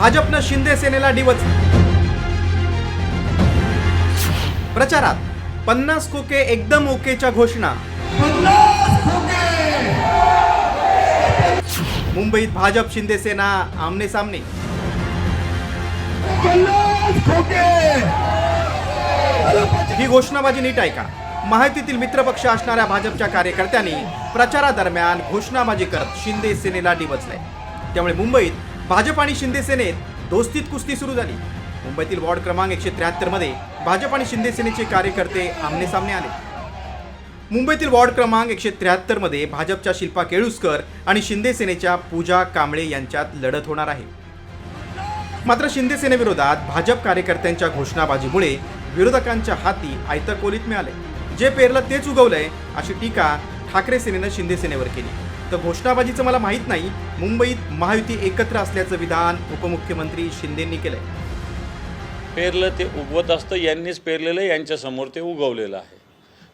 भाजपनं शिंदे सेनेला डिवचलं. प्रचारात 50 खोके एकदम ओकेच्या घोषणा. मुंबईत भाजप शिंदे सेना आमने सामने. ही घोषणाबाजी नीट ऐका. महायुतीतील मित्रपक्ष असणाऱ्या भाजपच्या कार्यकर्त्यांनी प्रचारादरम्यान घोषणाबाजी करत शिंदे सेनेला डिवचलंय. त्यामुळे मुंबईत भाजप आणि शिंदे सेनेत दोस्तीत कुस्ती सुरू झाली. मुंबईतील वॉर्ड क्रमांक 173 मध्ये भाजप आणि शिंदे सेनेचे कार्यकर्ते आमने सामने आले. मुंबईतील वॉर्ड क्रमांक 173 मध्ये भाजपच्या शिल्पा केळुसकर आणि शिंदे सेनेच्या पूजा कांबळे यांच्यात लढत होणार आहे. मात्र शिंदे सेनेविरोधात भाजप कार्यकर्त्यांच्या घोषणाबाजीमुळे विरोधकांच्या हाती आयतं कोलीत मिळाले. जे पेरलं तेच उगवलंय अशी टीका ठाकरे सेनेनं शिंदे सेनेवर केली. तर घोषणाबाजीचं मला माहीत नाही, मुंबईत महायुती एकत्र असल्याचं विधान उपमुख्यमंत्री शिंदेंनी केलंय. पेरलं ते उगवत असतं, यांनीच पेरलेलं यांच्यासमोर ते उगवलेलं आहे.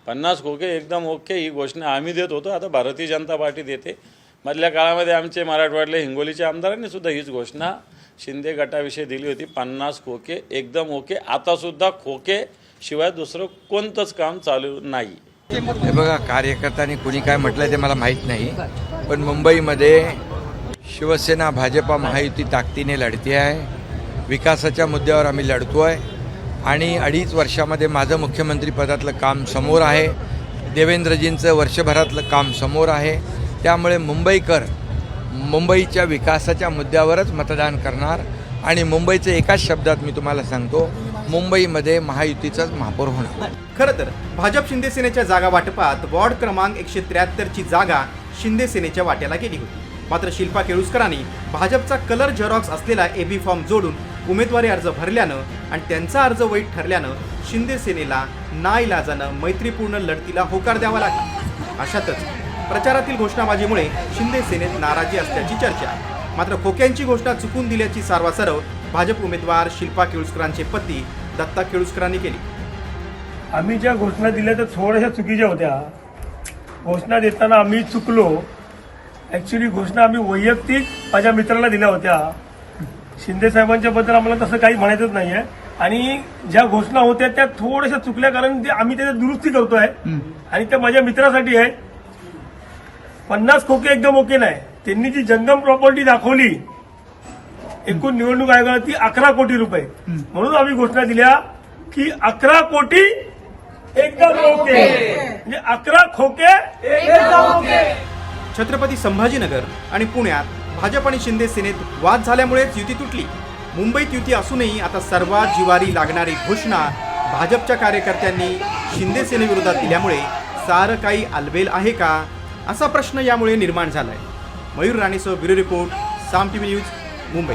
50 खोके एकदम ओके ही घोषणा आम्ही देत होतो, आता भारतीय जनता पार्टी देते. मधल्या काळामध्ये आमचे मराठवाड्यातल्या हिंगोलीच्या आमदारांनी सुद्धा हीच घोषणा शिंदे गटाविषयी दिली होती. 50 खोके एकदम ओके. आतासुद्धा खोके शिवाय दुसरं कोणतंच काम चालू नाही. हे बघा, कार्यकर्त्यांनी कुणी काय म्हटलं ते मला माहीत नाही, पण मुंबईमध्ये शिवसेना भाजपा महायुती ताकदीने लढते आहे. विकासाच्या मुद्द्यावर आम्ही लढतो आहे आणि 2.5 वर्षामध्ये माझं मुख्यमंत्रीपदातलं काम समोर आहे. देवेंद्रजींचं वर्षभरातलं काम समोर आहे. त्यामुळे मुंबईकर मुंबईच्या विकासाच्या मुद्द्यावरच मतदान करणार आणि मुंबईचं एकाच शब्दात मी तुम्हाला सांगतो, मुंबईमध्ये महायुतीचाच महापौर होणार. खरं तर भाजप शिंदे सेनेच्या जागा वाटपात वॉर्ड क्रमांक 173 ची जागा शिंदे सेनेच्या वाट्याला गेली होती. मात्र शिल्पा केळुसकरांनी भाजपचा कलर झेरॉक्स असलेला एबी फॉर्म जोडून उमेदवारी अर्ज भरल्यानं आणि त्यांचा अर्ज वैध ठरल्यानं शिंदे सेनेला नाईलाजानं मैत्रीपूर्ण लढतीला होकार द्यावा लागला. अशातच प्रचारातील घोषणाबाजीमुळे शिंदे सेनेत नाराजी असल्याची चर्चा आहे. मात्र खोक्यांची घोषणा चुकून दिल्याची सारवासारव भाजप उमेदवार शिल्पा केळुसकरांचे पती दत्ता केळुसकरांनी केली. आम्ही ज्या घोषणा दिल्या त्या थोड्याशा चुकीच्या होत्या. घोषणा देताना आम्ही चुकलो. ॲक्च्युली घोषणा आम्ही वैयक्तिक माझ्या मित्राला दिल्या होत्या. शिंदे साहेबांच्या बद्दल आम्हाला तसं काही म्हणायचंच नाही आहे. आणि ज्या घोषणा होत्या त्या थोड्याशा चुकल्या, कारण आम्ही त्याच्यात दुरुस्ती करतोय आणि त्या माझ्या मित्रासाठी आहे. 50 खोके एकदम ओके नाही. त्यांनी जी जंगम प्रॉपर्टी दाखवली एकूण निवडणूक आयोगाला ती 11 कोटी रुपये, म्हणून आम्ही घोषणा दिल्या की 11 कोटी एकदम ओके, म्हणजे 11 खोके एकदम ओके. छत्रपती संभाजीनगर आणि पुण्यात भाजप आणि शिंदे सेनेत वाद झाल्यामुळेच युती तुटली. मुंबईत युती असूनही आता सर्वात जिवारी लागणारी घोषणा भाजपच्या कार्यकर्त्यांनी शिंदे सेनेविरोधात दिल्यामुळे सारं काही आलबेल आहे का, असा प्रश्न यामुळे निर्माण झालाय. मयूर राणेसह ब्युरो रिपोर्ट, साम टीव्ही न्यूज, मुंबई.